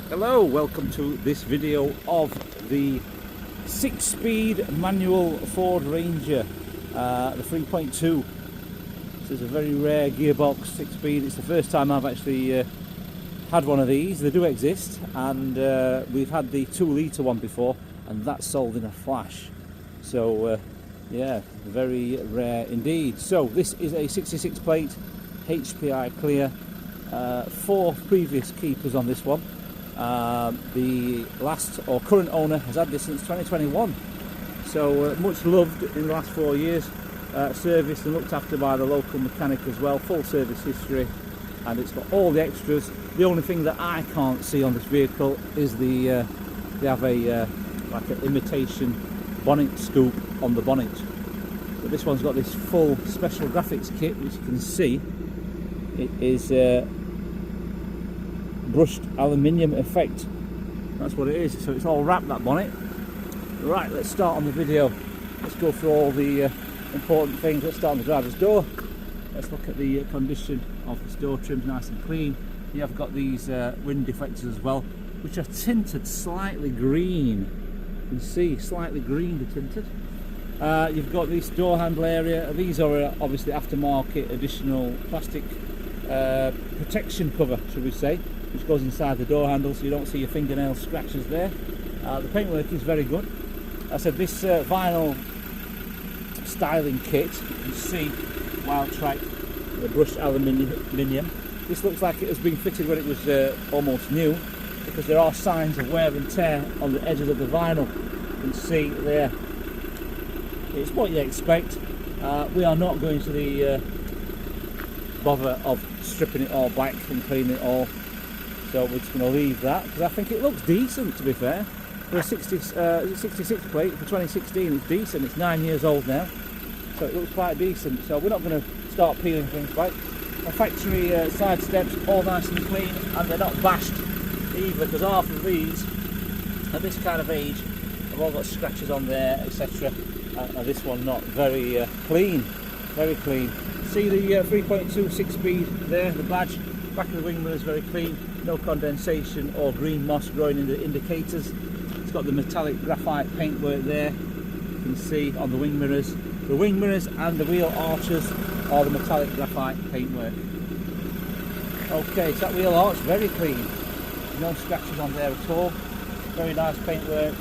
Hello, welcome to this video of the 6-speed manual Ford Ranger, the 3.2. This is a very rare gearbox 6-speed. It's the first time I've actually had one of these. They do exist, and we've had the 2-litre one before, and that sold in a flash. So yeah, very rare indeed. So this is a 66 plate HPI clear, 4 previous keepers on this one. The last or current owner has had this since 2021, so much loved in the last 4 years, serviced and looked after by the local mechanic as well, full service history, and it's got all the extras. The only thing that I can't see on this vehicle is they have a like an imitation bonnet scoop on the bonnet, but this one's got this full special graphics kit, which you can see. It is brushed aluminium effect, that's what it is. So it's all wrapped, that bonnet. Right, let's start on the video. Let's go through all the important things. Let's start on the driver's door. Let's look at the condition of this door. Trim's nice and clean. You have got these wind deflectors as well, which are tinted slightly green. You can see slightly green they're tinted. You've got this door handle area. These are obviously aftermarket additional plastic protection cover, should we say, which goes inside the door handle, so you don't see your fingernail scratches there. The paintwork is very good. I said this vinyl styling kit, you can see Wildtrak, the brushed aluminium. This looks like it has been fitted when it was almost new, because there are signs of wear and tear on the edges of the vinyl. You can see there. It's what you expect. We are not going to the bother of stripping it all back and cleaning it all, so we're just going to leave that, because I think it looks decent, to be fair. For a 66 plate for 2016, it's decent. It's 9 years old now, so it looks quite decent. So we're not going to start peeling things back. The factory side steps, all nice and clean, and they're not bashed either, because half of these at this kind of age have all got scratches on there, etc. And this one not. Very clean, very clean. See the 3.2 6-speed there, the badge. Back of the wing mirror is very clean, no condensation or green moss growing in the indicators. It's got the metallic graphite paintwork there, you can see on the wing mirrors. The wing mirrors and the wheel arches are the metallic graphite paintwork. Okay, so that wheel arch, very clean, no scratches on there at all, very nice paintwork.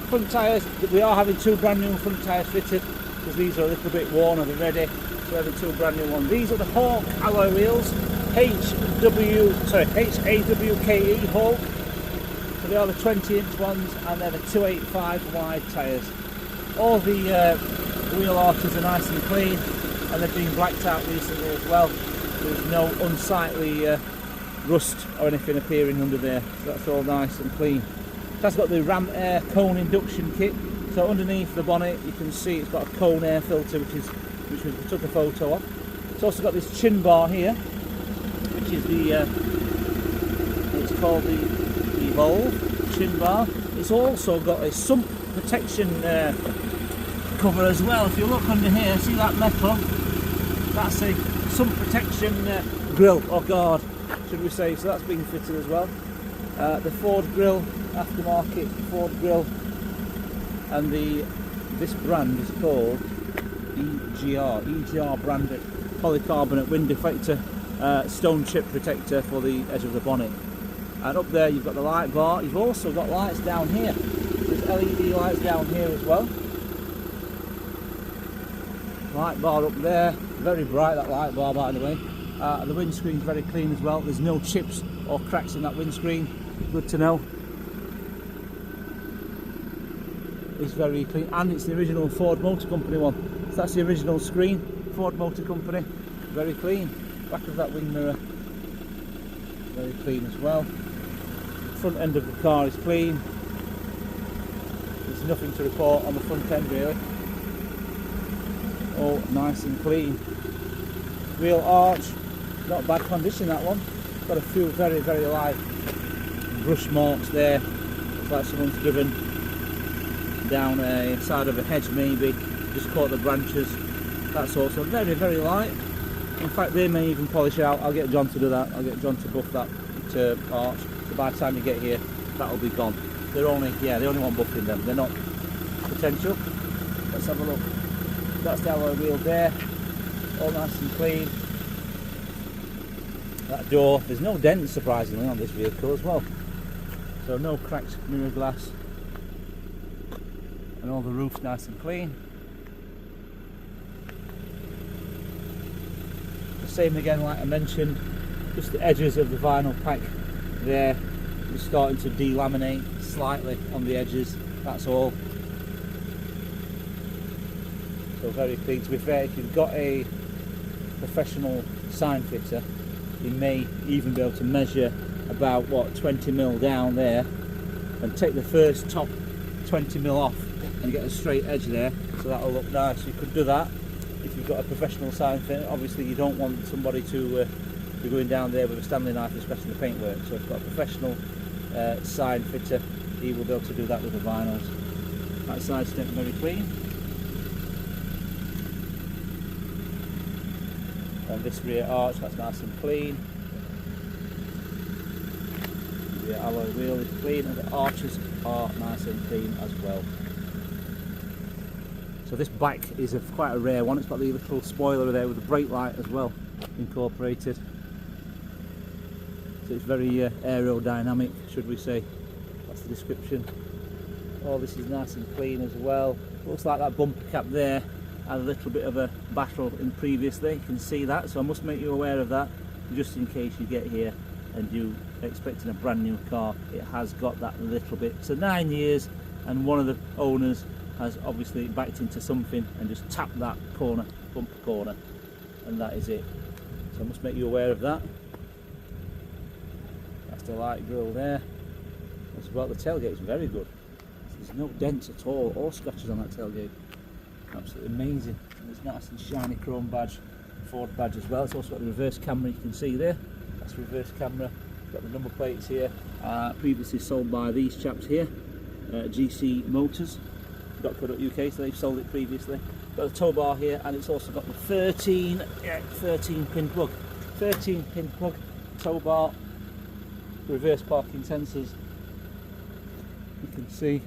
Front tyres, we are having 2 brand new front tyres fitted, because these are a little bit worn and they're ready, so we're having 2 brand new ones. These are the Hawk alloy wheels, H-A-W-K-E Hawk. So they are the 20-inch ones, and they're the 285 wide tyres. All the wheel arches are nice and clean, and they've been blacked out recently as well. There's no unsightly rust or anything appearing under there, so that's all nice and clean. It has got the Ram Air cone induction kit, so underneath the bonnet you can see it's got a cone air filter, which we took a photo of. It's also got this chin bar here, which is it's called the Evolve chin bar. It's also got a sump protection cover as well. If you look under here, see that metal? That's a sump protection grill, or guard, should we say. So that's been fitted as well. The Ford grill, aftermarket Ford grill, and this brand is called EGR branded polycarbonate wind deflector, stone chip protector for the edge of the bonnet. And up there you've got the light bar. You've also got lights down here. There's LED lights down here as well. Light bar up there, very bright, that light bar, by the way. The windscreen's very clean as well. There's no chips or cracks in that windscreen. Good to know. It's very clean, and it's the original Ford Motor Company one. So that's the original screen, Ford Motor Company. Very clean. Back of that wing mirror, very clean as well. The front end of the car is clean. There's nothing to report on the front end really. All nice and clean. Wheel arch, not bad condition that one. Got a few very, very light brush marks there. Looks like someone's driven down a side of a hedge maybe, just caught the branches. That's also very, very light. In fact, they may even polish out. I'll get John to do that. I'll get John to buff that arch. So by the time you get here, that'll be gone. They only want buffing them. They're not potential. Let's have a look. That's the alloy wheel there, all nice and clean. That door, there's no dents surprisingly on this vehicle as well. So no cracked mirror glass. And all the roof's nice and clean. The same again, like I mentioned, just the edges of the vinyl pack there is starting to delaminate slightly on the edges, that's all. So very clean. To be fair, if you've got a professional sign fitter, you may even be able to measure about 20mm down there and take the first top 20mm off and get a straight edge there, so that'll look nice. You could do that if you've got a professional sign fitter. Obviously you don't want somebody to be going down there with a Stanley knife and scratching the paintwork, so if you've got a professional sign fitter, he will be able to do that with the vinyls. That side step very clean. And this rear arch, that's nice and clean. The alloy wheel is clean, and the arches are nice and clean as well. So this back is quite a rare one. It's got the little spoiler there with the brake light as well incorporated. So it's very aerodynamic, should we say. That's the description. All this is nice and clean as well. Looks like that bumper cap there had a little bit of a battle in previously. You can see that, so I must make you aware of that, just in case you get here and you're expecting a brand new car. It has got that little bit. So 9 years, and one of the owners has obviously backed into something and just tapped that corner, bumper corner, and that is it. So I must make you aware of that. That's the light grille there. As well, the tailgate is very good. There's no dents at all or scratches on that tailgate. Absolutely amazing. And it's nice and shiny chrome badge, Ford badge as well. It's also got the reverse camera, you can see there. That's the reverse camera. Got the number plates here. Previously sold by these chaps here, GC Motors.co.uk, so they've sold it previously. Got the tow bar here, and it's also got the 13 pin plug. 13 pin plug, tow bar, reverse parking sensors. You can see,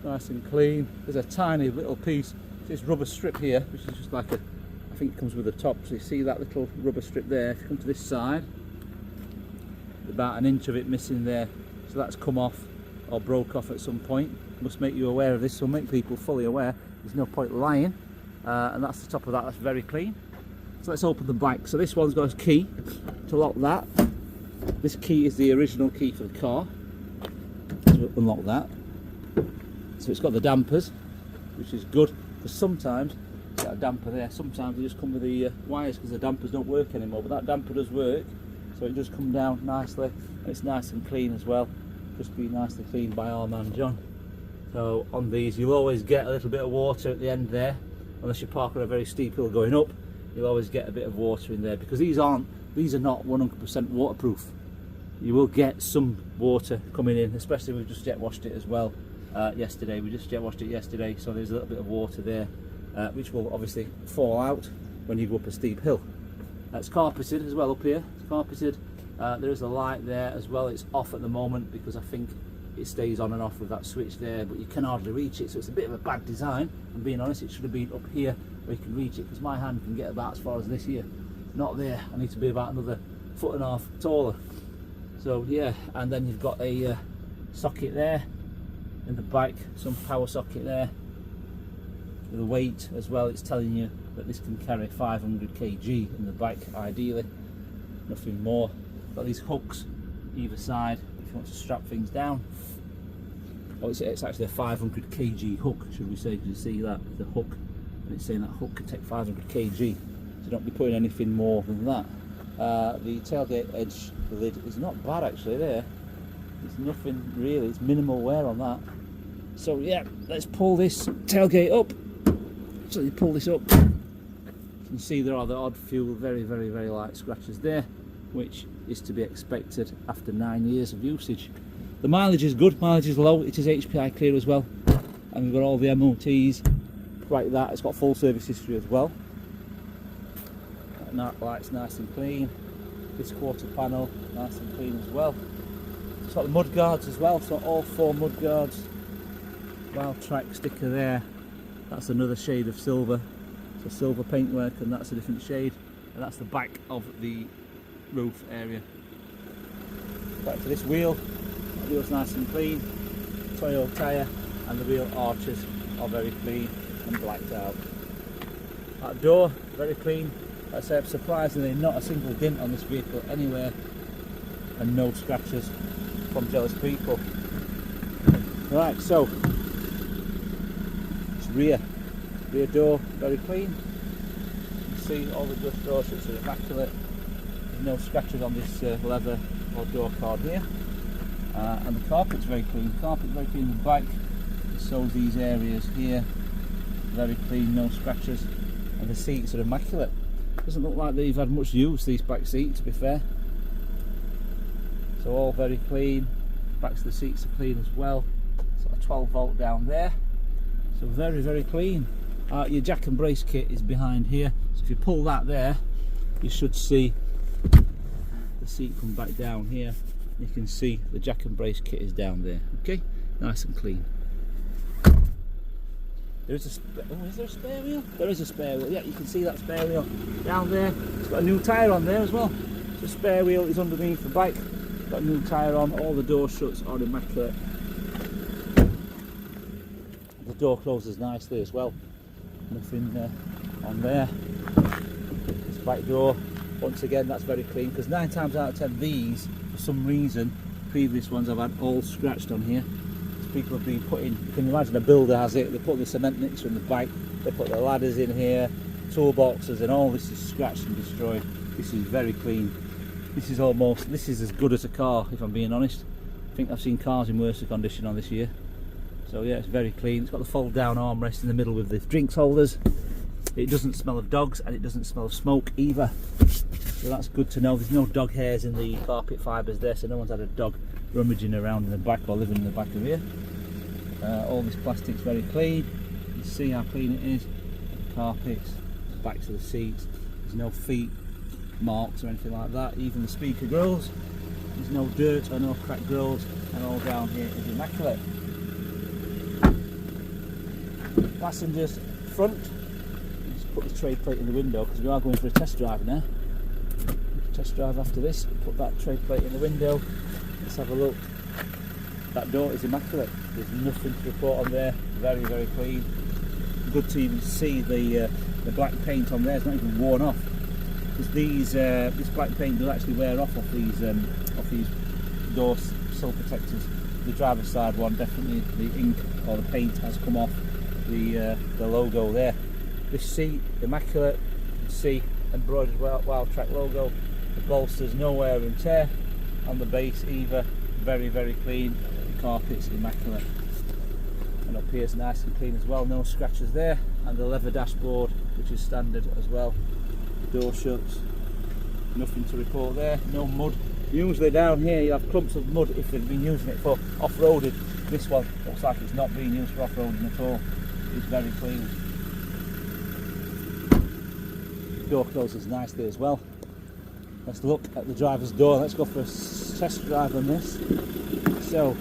nice and clean. There's a tiny little piece, this rubber strip here, which is just like a, I think it comes with the top, so you see that little rubber strip there. If you come to this side, about an inch of it missing there, so that's come off or broke off at some point. Must make you aware of this, so make people fully aware. There's no point lying. And that's the top of that, that's very clean. So let's open the back. So this one's got a key to lock that. This key is the original key for the car. So unlock that. So it's got the dampers, which is good, because sometimes, it's got a damper there, sometimes they just come with the wires because the dampers don't work anymore, but that damper does work, so it does come down nicely, and it's nice and clean as well, just been nicely cleaned by our man John. So on these you'll always get a little bit of water at the end there, unless you park on a very steep hill going up, you'll always get a bit of water in there, because these are not 100% waterproof. You will get some water coming in, especially we've just jet washed it as well. Yesterday, we just jet washed it yesterday, so there's a little bit of water there, which will obviously fall out when you go up a steep hill. It's carpeted as well up here, it's carpeted. There is a light there as well. It's off at the moment because I think it stays on and off with that switch there, but you can hardly reach it, so it's a bit of a bad design. I'm being honest, it should have been up here where you can reach it, because my hand can get about as far as this here. Not there, I need to be about another 1.5 foot taller. So yeah, and then you've got a socket there in the back, some power socket there with a weight as well. It's telling you that this can carry 500 kg in the back, ideally, nothing more. Got these hooks either side if you want to strap things down. Oh, it's actually a 500 kg hook, should we say, because you see that, the hook, and it's saying that hook can take 500 kg, so don't be putting anything more than that. The tailgate edge lid is not bad actually there. It's nothing really, it's minimal wear on that. So yeah, let's pull this tailgate up. So you pull this up, you can see there are the odd few very light scratches there, which is to be expected after 9 years of usage. The mileage is good, mileage is low, it is HPI clear as well, and we've got all the MOTs like that. It's got full service history as well. That light's nice and clean. This quarter panel, nice and clean as well. It's got the mud guards as well, so all 4 mud guards. Wildtrak sticker there, that's another shade of silver. It's a silver paintwork, and that's a different shade. And that's the back of the roof area. Back to this wheel. The wheel's nice and clean. Toyo tyre, and the wheel arches are very clean and blacked out. That door, very clean. Like I say, surprisingly not a single dent on this vehicle anywhere, and no scratches from jealous people. Right, so it's rear door, very clean. You can see all the dust door shuts are immaculate. There's no scratches on this leather or door card here. And the carpet's very clean. Carpet very clean in the back. So these areas here, very clean, no scratches. And the seats are immaculate. Doesn't look like they've had much use, these back seats, to be fair. So all very clean. Backs of the seats are clean as well. Sort of 12 volt down there. So very, very clean. Your jack and brace kit is behind here. So if you pull that there, you should see the seat come back down here. You can see the jack and brace kit is down there. Okay, nice and clean. Is there a spare wheel? There is a spare wheel. Yeah, you can see that spare wheel down there. It's got a new tyre on there as well. The spare wheel is underneath the bike. Got a new tyre on. All the door shuts are immaculate. The door closes nicely as well. Nothing on there. This back door, once again, that's very clean, because 9 times out of 10 these, for some reason, previous ones I've had all scratched on here. People have been putting, you can imagine a builder has it, they put the cement mixer in the back, they put the ladders in here, toolboxes, and all this is scratched and destroyed. This is very clean. This is as good as a car, if I'm being honest. I think I've seen cars in worse condition on this year. So yeah, it's very clean. It's got the fold down armrest in the middle with the drinks holders. It doesn't smell of dogs, and it doesn't smell of smoke either. So that's good to know. There's no dog hairs in the carpet fibres there, so no one's had a dog rummaging around in the back or living in the back of here. All this plastic's very clean. You can see how clean it is. The carpets, the backs of the seats. There's no feet marks or anything like that. Even the speaker grills, there's no dirt or no cracked grills, and all down here is immaculate. Passengers front. Let's put the tray plate in the window because we are going for a test drive now. Test drive after this. Put that tray plate in the window. Let's have a look. That door is immaculate. There's nothing to report on there. Very, very clean. Good to even see the black paint on there. It's not even worn off. Because this black paint does actually wear off these door sill protectors. The driver's side one, definitely the ink or the paint has come off the logo there. This seat, immaculate. You can see embroidered Wildtrak logo. The bolsters, no wear and tear on the base either. Very, very clean. The carpet's immaculate. And up here it's nice and clean as well. No scratches there. And the leather dashboard, which is standard as well. The door shuts. Nothing to report there. No mud. Usually down here you have clumps of mud if they've been using it for off-roading. This one looks like it's not being used for off-roading at all. It's very clean. The door closes nicely as well. Let's look at the driver's door. Let's go for a test drive on this. So,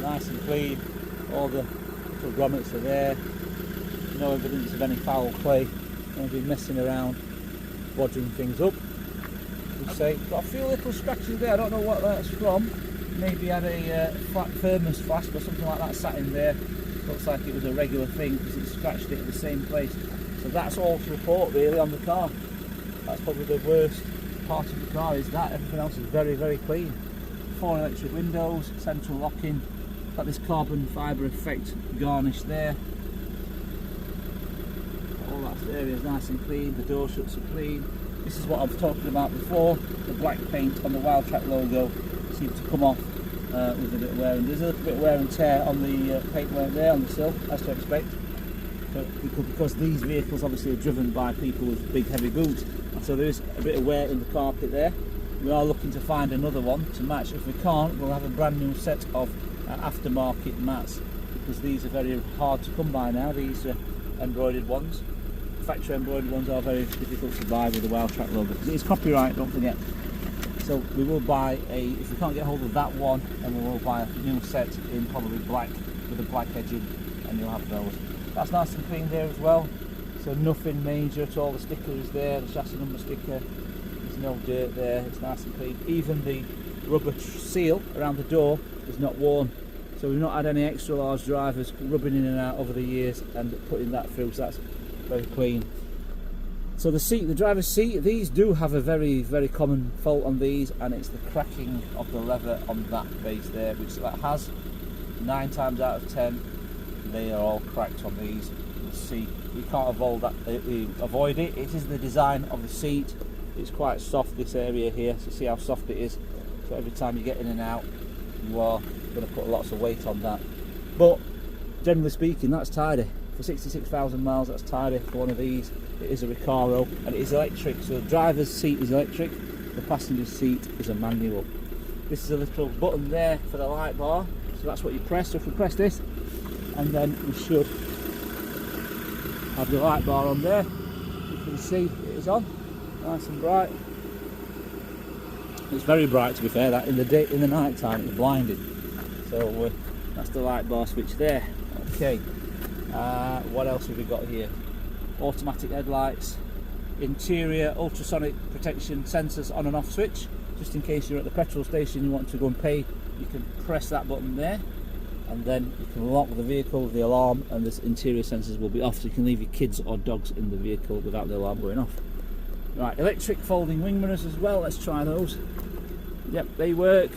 nice and clean. All the little grommets are there. No evidence of any foul play. I've been messing around, bodging things up. Got a few little scratches there. I don't know what that's from. Maybe had a flat thermos flask or something like that sat in there. Looks like it was a regular thing because it scratched it at the same place. So that's all to report really on the car. That's probably the worst part of the car, is that. Everything else is very, very clean. 4 electric windows, central locking. Got this carbon fibre effect garnish there. All that area is nice and clean. The door shuts are clean. This is what I was talking about before. The black paint on the Wildtrak logo seems to come off with a bit of wear, and there's a little bit of wear and tear on the paintwork there on the sill, as to expect. But because these vehicles obviously are driven by people with big heavy boots, and so there is a bit of wear in the carpet there. We are looking to find another one to match. If we can't, we'll have a brand new set of aftermarket mats, because these are very hard to come by now, these embroidered ones. factory embroidered ones are very difficult to buy with the Wildtrak logo because it is copyright, don't forget. So we will buy if we can't get hold of that one, then we will buy a new set in probably black with a black edging, and you'll have those. That's nice and clean there as well. So nothing major at all. The sticker is there, the chassis number sticker. There's no dirt there. It's nice and clean. Even the rubber seal around the door is not worn. So we've not had any extra large drivers rubbing in and out over the years and putting that through. So that's very clean. So the seat, the driver's seat, these do have a very, very common fault on these, and it's the cracking of the leather on that base there, which that has 9 times out of 10, they are all cracked on these. You'll see, you can't avoid it. It is the design of the seat. It's quite soft, this area here, so see how soft it is. So every time you get in and out, you are going to put lots of weight on that. But generally speaking, that's tidy. For 66,000 miles, that's tidy for one of these. It is a Recaro and it is electric, so the driver's seat is electric, the passenger's seat is a manual. This is a little button there for the light bar, so that's what you press. So if we press this, and then we should have the light bar on there. You can see it is on, nice and bright. It's very bright, to be fair. That in the night time it's blinding. So that's the light bar switch there. Okay. What else have we got here? Automatic headlights, interior ultrasonic protection sensors on and off switch, just in case you're at the petrol station, you want to go and pay, you can press that button there, and then you can lock the vehicle with the alarm, and the interior sensors will be off, so you can leave your kids or dogs in the vehicle without the alarm going off. Right, electric folding wing mirrors as well, let's try those. Yep, they work.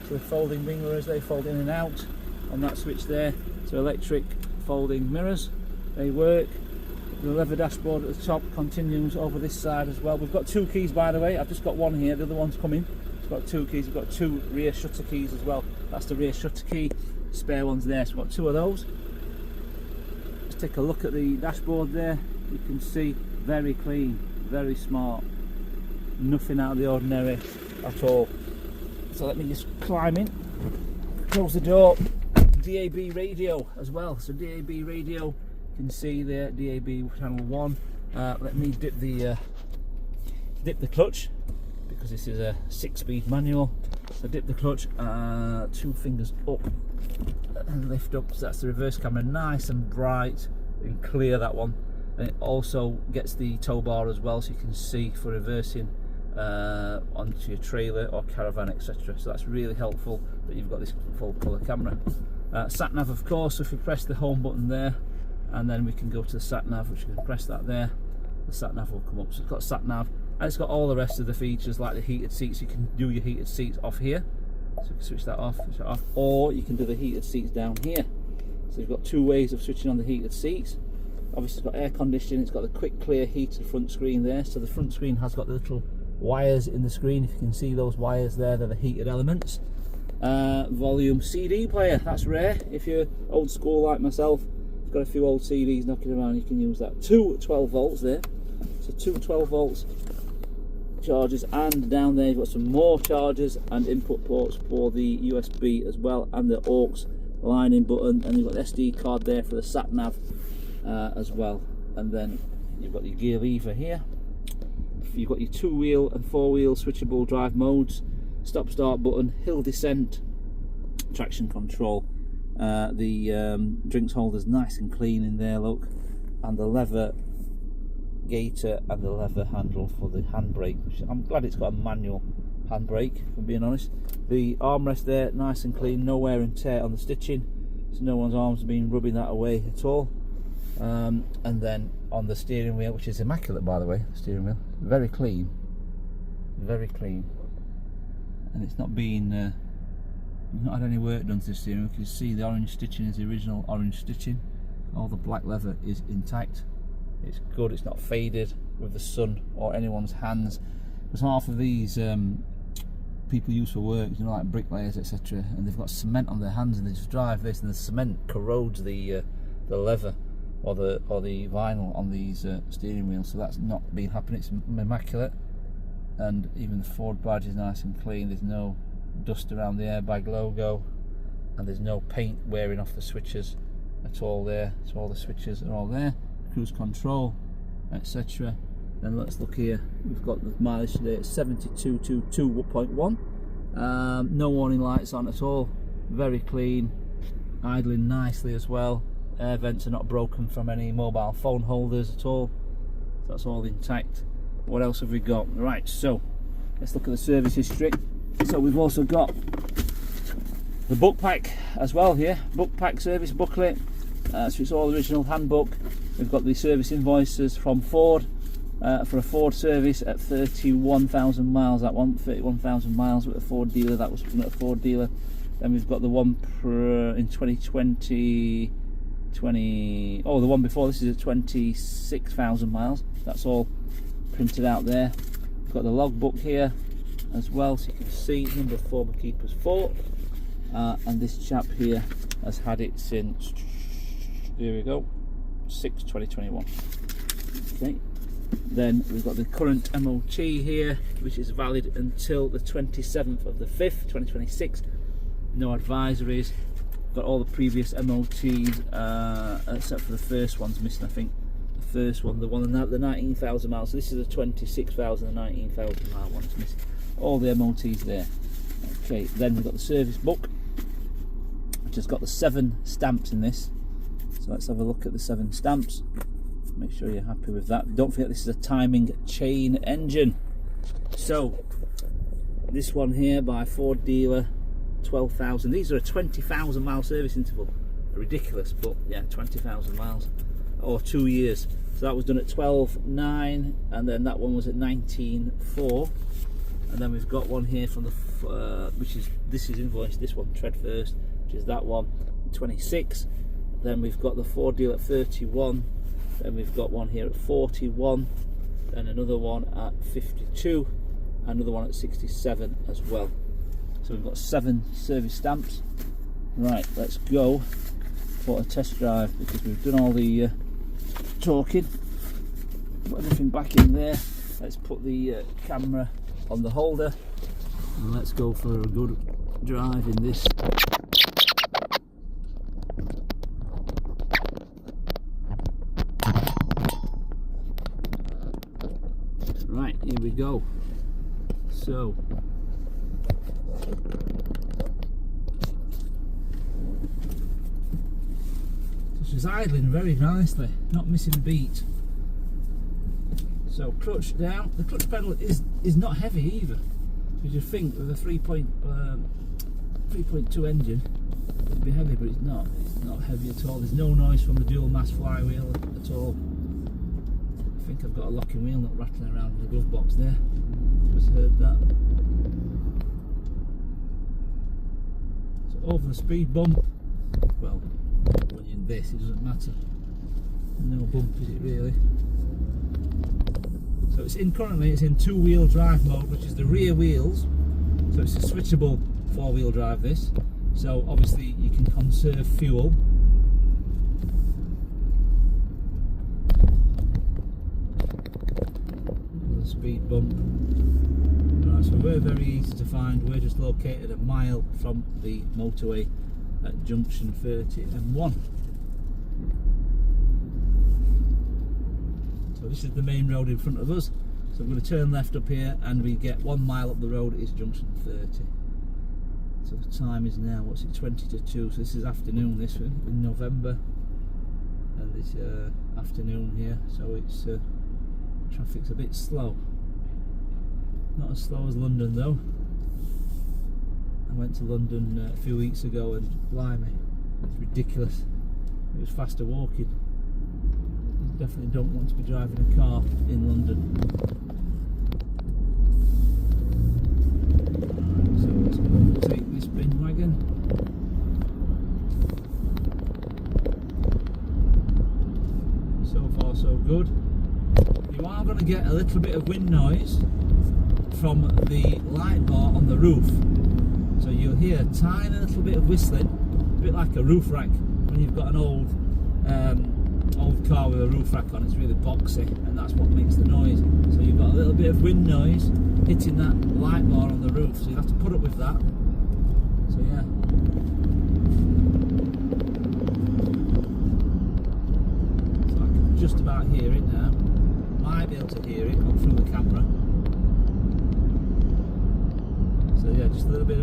So the folding wing mirrors, they fold in and out on that switch there. So electric folding mirrors, they work. The leather dashboard at the top continues over this side as well. We've got 2 keys, by the way. I've just got one here, the other one's coming. We've got 2 keys. We've got 2 rear shutter keys as well. That's the rear shutter key, spare ones there, so we've got 2 of those. Let's take a look at the dashboard there. You can see very clean, very smart, nothing out of the ordinary at all. So let me just climb in, close the door. DAB radio as well, so DAB radio, you can see there, DAB channel 1. Let me dip the clutch, because this is a 6-speed manual. So dip the clutch, 2 fingers up and lift up, so that's the reverse camera, nice and bright and clear, that one. And it also gets the tow bar as well, so you can see for reversing onto your trailer or caravan, etc. So that's really helpful that you've got this full colour camera. Sat nav, of course, so if we press the home button there, and then we can go to the sat nav, which we can press that there, the sat nav will come up. So it's got sat nav, and it's got all the rest of the features like the heated seats. You can do your heated seats off here, so you can switch that off, or you can do the heated seats down here. So you've got 2 ways of switching on the heated seats. Obviously it's got air conditioning, it's got the quick clear heated front screen there, so the front screen has got the little wires in the screen. If you can see those wires there, they're the heated elements. Volume CD player, that's rare. If you're old school like myself, you've got a few old CDs knocking around, you can use that. 2 12 volts there, so 2 12 volts chargers, and down there you've got some more chargers and input ports for the USB as well, and the aux line-in button, and you've got the SD card there for the sat nav as well. And then you've got your gear lever here. You've got your 2-wheel and 4-wheel switchable drive modes, stop start button, hill descent, traction control. The drinks holder's nice and clean in there, look, and the leather gaiter and the leather handle for the handbrake, which I'm glad it's got a manual handbrake, if I'm being honest. The armrest there, nice and clean, no wear and tear on the stitching, so no one's arms have been rubbing that away at all. And then on the steering wheel, which is immaculate, by the way, the steering wheel, very clean, and it's not been not had any work done to the steering wheel. You can see the orange stitching is the original orange stitching. All the black leather is intact. It's good, it's not faded with the sun or anyone's hands, because half of these people use for work, you know, like bricklayers, etc., and they've got cement on their hands and they just drive this, and the cement corrodes the leather or the vinyl on these steering wheels. So that's not been happening. It's immaculate, and even the Ford badge is nice and clean. There's no dust around the airbag logo, and there's no paint wearing off the switches at all there. So all the switches are all there. Cruise control, etc. Then let's look here. We've got the mileage today at 7222.1. No warning lights on at all. Very clean. Idling nicely as well. Air vents are not broken from any mobile phone holders at all. So that's all intact. What else have we got? Right, so let's look at the service history. So we've also got the book pack as well here. Book pack service booklet. So it's all original handbook. We've got the service invoices from Ford for a Ford service at 31,000 miles. That one, 31,000 miles with a Ford dealer. That was from a Ford dealer. Then we've got the one in 2020. The one before this is at 26,000 miles. That's all printed out there. We've got the logbook here as well, so you can see number 4 Keeper's Fort. And this chap here has had it since, here we go, 6/2021. Okay, then we've got the current MOT here, which is valid until the 27th of the 5th 2026. No advisories. Got all the previous MOTs except for the first one's missing, I think. The first one, the 19,000 miles. So this is the 26,000 and 19,000 mile one is missing. All the MOTs there. Okay, then we've got the service book, which has got the 7 stamps in this. So let's have a look at the 7 stamps. Make sure you're happy with that. Don't forget this is a timing chain engine. So this one here by Ford dealer, 12,000. These are a 20,000 mile service interval. Ridiculous, but yeah, 20,000 miles or 2 years. So that was done at 12.9, and then that one was at 19.4. And then we've got one here from the this is invoiced, this one, Tread First, which is that one, 26. Then we've got the Ford deal at 31. Then we've got one here at 41. Then another one at 52. Another one at 67 as well. So we've got 7 service stamps. Right, let's go for a test drive because we've done all the talking. Put everything back in there. Let's put the camera on the holder and let's go for a good drive in this. Right, here we go. So she's idling very nicely, not missing a beat. So clutch down. The clutch pedal is not heavy either. Because you think with a 3.2 engine it'd be heavy, but it's not. It's not heavy at all. There's no noise from the dual mass flywheel at all. I think I've got a locking wheel nut rattling around in the glove box there. Just heard that. So over the speed bump. Well, when you're in this, it doesn't matter. No bump is it really. So it's currently it's in 2-wheel drive mode, which is the rear wheels. So it's a switchable 4-wheel drive this. So obviously you can conserve fuel. The speed bump. Right, so we're very easy to find. We're just located a mile from the motorway at junction 30 and 1. So this is the main road in front of us. So I'm going to turn left up here and we get 1 mile up the road is junction 30. So the time is now, what's it, 20 to 2. So this is afternoon, this one, in November. And it's afternoon here, so it's traffic's a bit slow. Not as slow as London though. I went to London a few weeks ago and blimey, it's ridiculous. It was faster walking. You definitely don't want to be driving a car in London. Right, so let's go take this bin wagon. So far so good. You are going to get a little bit of wind noise from the light bar on the roof. So you'll hear a tiny little bit of whistling, a bit like a roof rack when you've got an old car with a roof rack on. It's really boxy and that's what makes the noise. So you've got a little bit of wind noise hitting that light bar on the roof, so you have to put up with that. So yeah. So I can just about hear it now.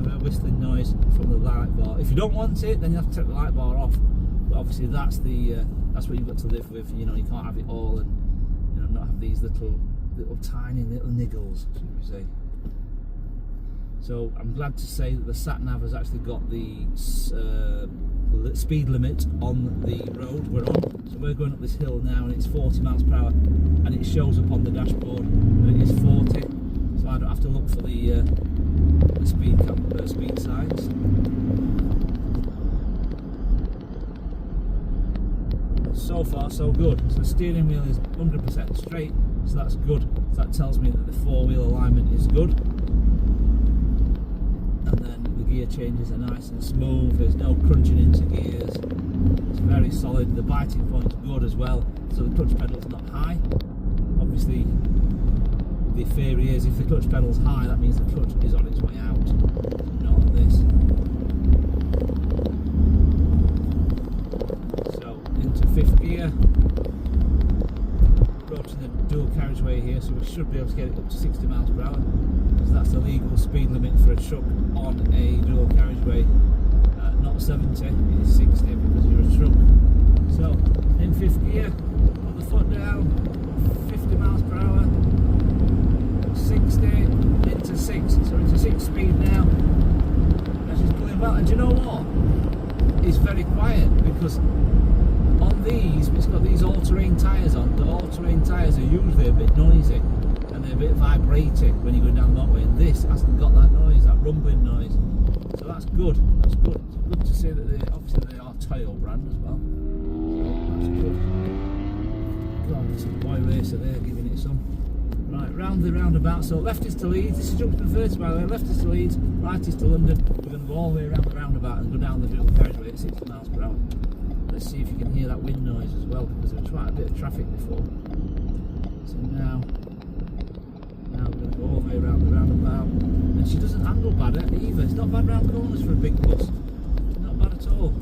bit of a whistling noise from the light bar. If you don't want it, then you have to take the light bar off. But obviously that's what you've got to live with. You know, you can't have it all and, you know, not have these little tiny little niggles, should we say. So I'm glad to say that the sat nav has actually got the speed limit on the road we're on. So we're going up this hill now and it's 40 miles per hour, and it shows up on the dashboard that it is 40. So I don't have to look for the speed signs. So far so good. So the steering wheel is 100% straight, so that's good. So that tells me that the four-wheel alignment is good. And then the gear changes are nice and smooth, there's no crunching into gears. It's very solid, the biting point's good as well, so the clutch pedal's not high. Obviously the theory is if the clutch pedal's high, that means the clutch is on its way out, not on this. So into fifth gear, approaching the dual carriageway here, so we should be able to get it up to 60 miles per hour, because that's the legal speed limit for a truck on a dual carriageway. Not 70, it is 60 because you're a truck. So in fifth gear, put the foot down, 50 miles per hour, 60, into 6, so into 6 speed now. And she's pulling back, and do you know what? It's very quiet, because on these, it's got these all-terrain tyres on. The all-terrain tyres are usually a bit noisy and they're a bit vibrating when you're going down the motorway, and this hasn't got that noise, that rumbling noise. So that's good, that's good. It's good to see that obviously they are Toyo brand as well. So that's good. God, there's a boy racer there giving it some. Right, round the roundabout, so left is to Leeds, this is junction 30 by the way, left is to Leeds, right is to London. We're going to go all the way around the roundabout and go down the dual carriageway at 60 miles per hour. Let's see if you can hear that wind noise as well, because there was quite a bit of traffic before. So now we're going to go all the way around the roundabout. And she doesn't handle bad either. It's not bad round corners for a big bus. Not bad at all.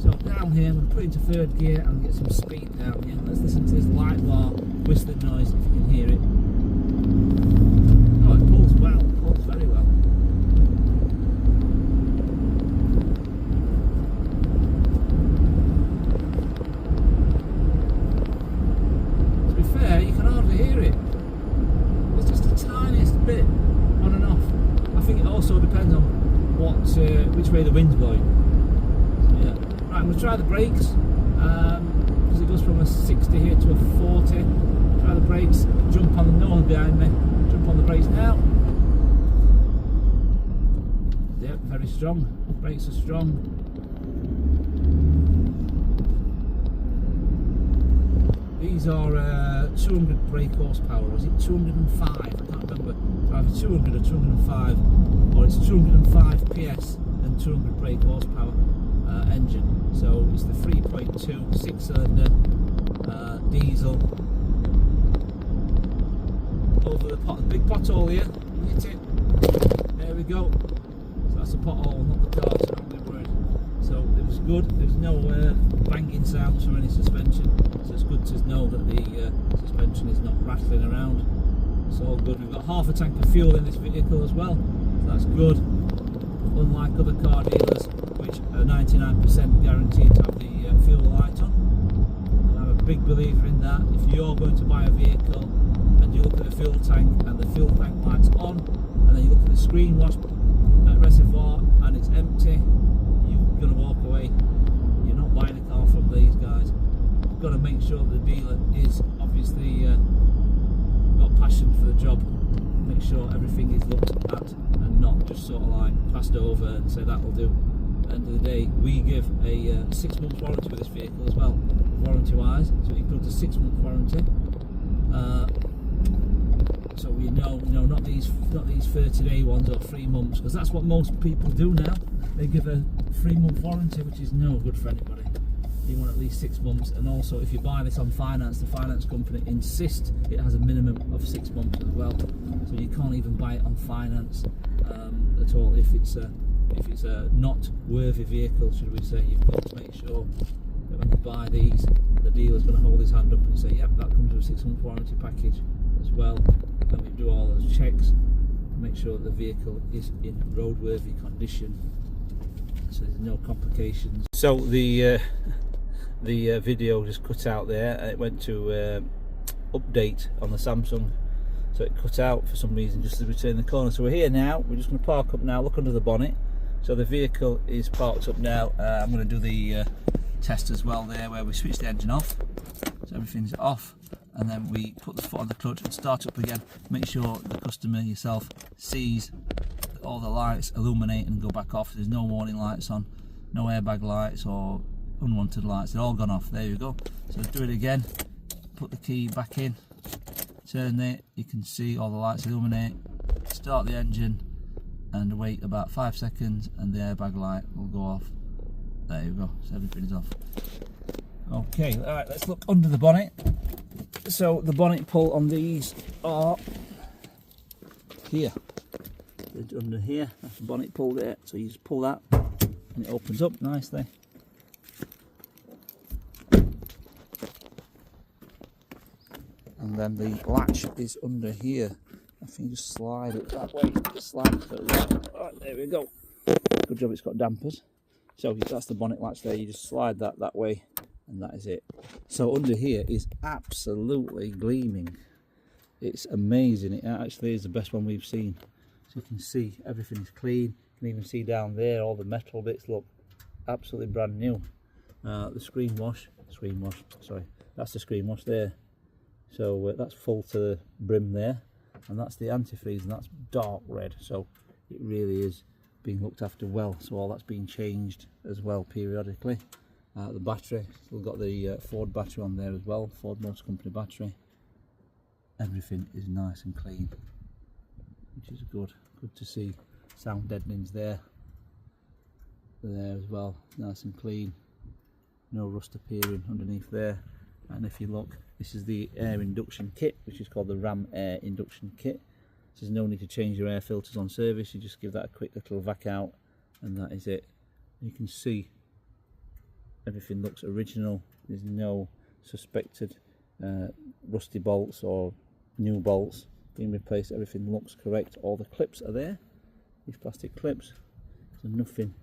So down here, I'm going to put it into third gear and get some speed down here. Let's listen to this light bar whistling noise if you can hear it. Oh, it pulls well. It pulls very well. You can hardly hear it. It's just the tiniest bit on and off. I think it also depends on which way the wind's blowing. So, yeah. Right, I'm going to try the brakes because it goes from a 60 here to a 40. Try the brakes, jump on the no one behind me, jump on the brakes now. Yep, very strong. Brakes are strong. These are 200 brake horsepower, or is it 205? I can't remember. It's either 200 or 205, or it's 205 PS and 200 brake horsepower engine. So it's the 3.2 6-cylinder diesel. Over the big pothole here. Hit it. There we go. So that's a pothole, not the car. So don't be worried. So it was good. There was no banging sounds from any suspension. So it's good to know that the suspension is not rattling around. It's all good. We've got half a tank of fuel in this vehicle as well. So that's good. Unlike other car dealers, which are 99% guaranteed to have the fuel light on. And I'm a big believer in that. If you're going to buy a vehicle and you look at the fuel tank and the fuel tank light's on, and then you look at the screen wash reservoir and it's empty, you're going to walk away. You're not buying a car from these guys. You've got to make sure the dealer is obviously got passion for the job. Make sure everything is looked at and not just sort of like passed over and say that'll do. At the end of the day, we give a 6-month warranty with this vehicle as well, warranty wise, so it includes a 6-month warranty. So we know, not these 30-day ones or 3 months, because that's what most people do now. They give a 3-month warranty, which is no good for anybody. You want at least 6 months, and also if you buy this on finance, the finance company insists it has a minimum of 6 months as well. So you can't even buy it on finance at all if it's a not worthy vehicle, should we say. You've got to make sure that when you buy these, the dealer's going to hold his hand up and say, yep, that comes with a 6-month warranty package as well. And we do all those checks, make sure that the vehicle is in roadworthy condition, so there's no complications. So the video just cut out there. It went to update on the Samsung, so it cut out for some reason just as we turn the corner. So we're here now. We're just going to park up now, look under the bonnet. So the vehicle is parked up now. I'm going to do the test as well there, where we switch the engine off, so everything's off, and then we put the foot on the clutch and start up again. Make sure the customer yourself sees all the lights illuminate and go back off. There's no warning lights on, no airbag lights or unwanted lights, they're all gone off. There you go. So let's do it again. Put the key back in, turn it, you can see all the lights illuminate. Start the engine and wait about 5 seconds and the airbag light will go off. There you go, so everything is off. Okay, alright, let's look under the bonnet. So the bonnet pull on these are here. They're under here, that's the bonnet pull there. So you just pull that and it opens up nicely. And then the latch is under here. I think you just slide it that way. Just slide it to the right. Alright, there we go. Good job it's got dampers. So that's the bonnet latch there. You just slide that way, and that is it. So under here is absolutely gleaming. It's amazing. It actually is the best one we've seen. So you can see everything's clean. You can even see down there all the metal bits look absolutely brand new. The screen wash, sorry, that's the screen wash there. So that's full to the brim there, and that's the antifreeze, and that's dark red. So it really is being looked after well. So all that's being changed as well periodically. The battery, still got the Ford battery on there as well, Ford Motor Company battery. Everything is nice and clean, which is good to see. Sound deadening's there as well, nice and clean, no rust appearing underneath there. And if you look, this is the air induction kit, which is called the Ram Air Induction Kit. So there's no need to change your air filters on service. You just give that a quick little vac out, and that is it. You can see everything looks original. There's no suspected rusty bolts or new bolts being replaced. Everything looks correct. All the clips are there, these plastic clips, so nothing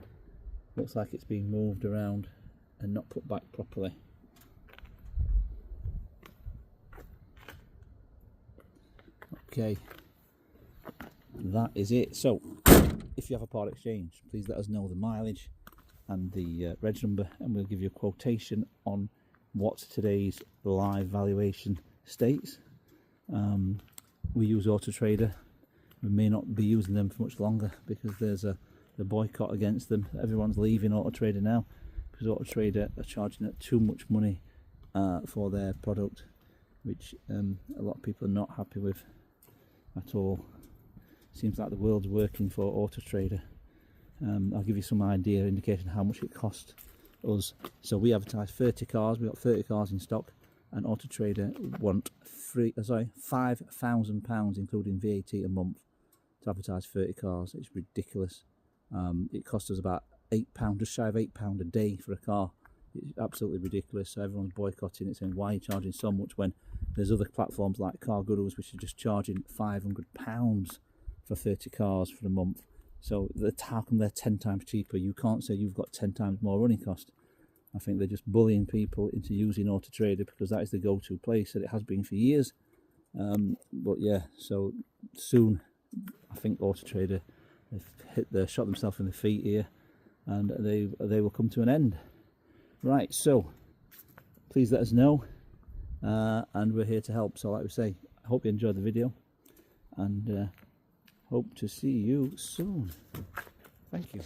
looks like it's being moved around and not put back properly. Okay, that is it. So if you have a part exchange, please let us know the mileage and the reg number, and we'll give you a quotation on what today's live valuation states. We use Auto Trader. We may not be using them for much longer because there's the boycott against them. Everyone's leaving Auto Trader now because Auto Trader are charging too much money for their product, which a lot of people are not happy with at all. Seems like the world's working for Auto Trader. I'll give you some idea, indication how much it cost us. So we advertise 30 cars, we've got 30 cars in stock, and Auto Trader want £5,000 including VAT a month to advertise 30 cars. It's ridiculous. It costs us about £8, just shy of £8 a day for a car. It's absolutely ridiculous. So everyone's boycotting it, saying why are you charging so much when there's other platforms like Car Gurus which are just charging £500 for 30 cars for a month. So how come they're 10 times cheaper? You can't say you've got 10 times more running cost. I think they're just bullying people into using Auto Trader because that is the go-to place, that it has been for years. But yeah, so soon I think Auto Trader have shot themselves in the feet here, and they will come to an end. Right, so please let us know, and we're here to help. So like we say, I hope you enjoyed the video, and hope to see you soon. Thank you.